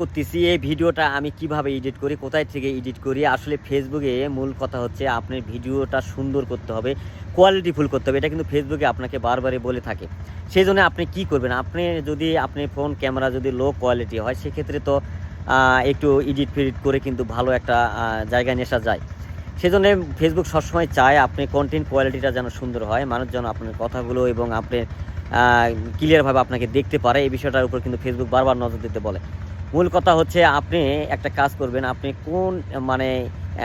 করতেছি এই ভিডিওটা আমি কিভাবে এডিট করি, কোথায় থেকে এডিট করি। আসলে ফেসবুকে মূল কথা হচ্ছে আপনার ভিডিওটা সুন্দর করতে হবে, কোয়ালিটিফুল করতে হবে। এটা কিন্তু ফেসবুকে আপনাকে বারবারই বলে থাকে। সেজন্য আপনি কি করবেন, আপনি যদি আপনি ফোন ক্যামেরা যদি লো কোয়ালিটি হয় সেক্ষেত্রে তো একটু এডিট ফেডিট করে কিন্তু ভালো একটা জায়গায় নিয়ে আসা যায়। সেজন্য ফেসবুক সবসময় চায় আপনি কন্টেন্ট কোয়ালিটিটা যেন সুন্দর হয়, মানুষ যেন আপনার কথাগুলো এবং আপনার ক্লিয়ারভাবে আপনাকে দেখতে পারে। এই বিষয়টার উপর কিন্তু ফেসবুক বারবার নজর দিতে বলে। মূল কথা হচ্ছে আপনি একটা কাজ করবেন, আপনি কোন মানে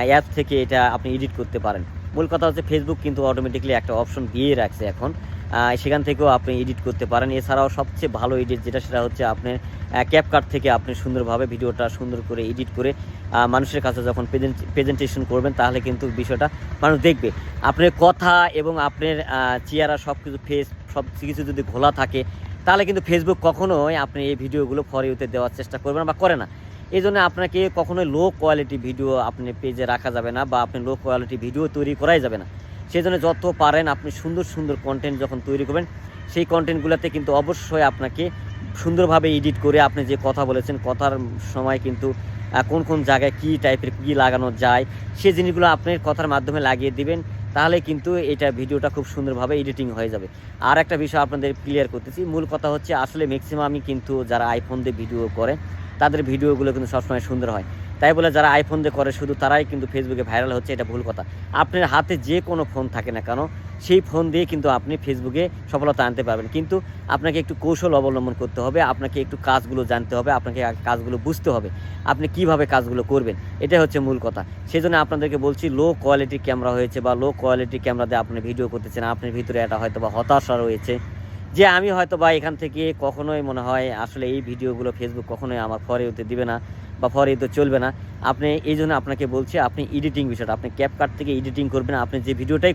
অ্যাপ থেকে এটা আপনি এডিট করতে পারেন। মূল কথা হচ্ছে ফেসবুক কিন্তু অটোমেটিক্যালি একটা অপশন দিয়ে রাখছে এখন, সেখান থেকেও আপনি এডিট করতে পারেন। এছাড়াও সবচেয়ে ভালো এডিট যেটা সেটা হচ্ছে আপনার ক্যাপকাট থেকে আপনি সুন্দরভাবে ভিডিওটা সুন্দর করে এডিট করে মানুষের কাছে যখন প্রেজেন্টেশন করবেন তাহলে কিন্তু বিষয়টা মানুষ দেখবে। আপনার কথা এবং আপনার চেহারা সব কিছু ফেস সব কিছু যদি ঘোলা থাকে তাহলে কিন্তু ফেসবুক কখনোই আপনি এই ভিডিওগুলো ফর ইউতে দেওয়ার চেষ্টা করবে না বা করে না। এই জন্য আপনাকে কখনোই লো কোয়ালিটি ভিডিও আপনি পেজে রাখা যাবে না বা আপনি লো কোয়ালিটি ভিডিও তৈরি করাই যাবে না। সেই জন্য যত পারেন আপনি সুন্দর সুন্দর কন্টেন্ট যখন তৈরি করবেন সেই কন্টেন্টগুলোতে কিন্তু অবশ্যই আপনাকে সুন্দরভাবে এডিট করে আপনি যে কথা বলেছেন কথার সময় কিন্তু কোন কোন জায়গায় কী টাইপের কী লাগানো যায় সেই জিনিসগুলো আপনার কথার মাধ্যমে লাগিয়ে দিবেন। তাহলে কিন্তু এটা ভিডিওটা খুব সুন্দরভাবে এডিটিং হয়ে যাবে। আর একটা বিষয় আপনাদের ক্লিয়ার করতেছি, মূল কথা হচ্ছে আসলে ম্যাক্সিমামই কিন্তু যারা আইফোন দিয়ে ভিডিও করে তাদের ভিডিওগুলো কিন্তু সবসময় সুন্দর হয়। তাই বলে যারা আইফোন দিয়ে করে শুধু তারাই কিন্তু ফেসবুকে ভাইরাল হচ্ছে, এটা ভুল কথা। আপনার হাতে যে কোনো ফোন থাকে না কেন সেই ফোন দিয়ে কিন্তু আপনি ফেসবুকে সফলতা আনতে পারবেন। কিন্তু আপনাকে একটু কৌশল অবলম্বন করতে হবে, আপনাকে একটু কাজগুলো জানতে হবে, আপনাকে কাজগুলো বুঝতে হবে, আপনি কিভাবে কাজগুলো করবেন, এটাই হচ্ছে মূল কথা। সেই জন্য আপনাদেরকে বলছি লো কোয়ালিটির ক্যামেরা হয়েছে বা লো কোয়ালিটির ক্যামেরা দিয়ে আপনি ভিডিও করতেছেন, আপনার ভিতরে এটা হয়তো বা হতাশা রয়েছে যে আমি হয়তো বা এখান থেকে কখনোই মনে হয় আসলে এই ভিডিওগুলো ফেসবুক কখনোই আমার ফর ইউতে দিবে না বা ফর ইউতে চলবে না। আপনি এই জন্য আপনাকে বলছি আপনি এডিটিং বিষয়টা আপনি ক্যাপকাট থেকে এডিটিং করবেন, আপনি যে ভিডিওটাই